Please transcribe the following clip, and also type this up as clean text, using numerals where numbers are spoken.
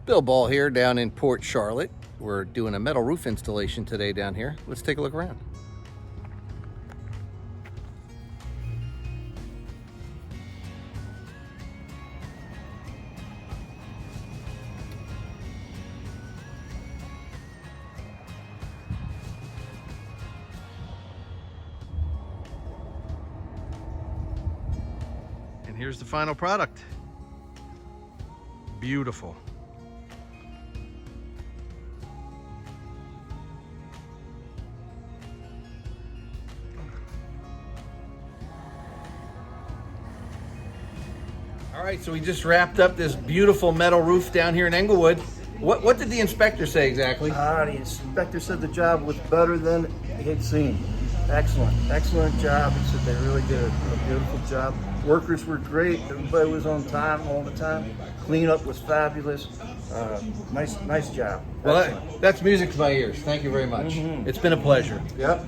Bill Ball here down in Port Charlotte. We're doing a metal roof installation today down here. Let's take a look around. And here's the final product. Beautiful. All right, so we just wrapped up this beautiful metal roof down here in Englewood. What did the inspector say exactly? The inspector said the job was better than he'd seen. Excellent job. He said they really did a beautiful job. Workers were great. Everybody was on time all the time. Cleanup was fabulous. Nice job. Well, that's music to my ears. Thank you very much. It's been a pleasure. Yep.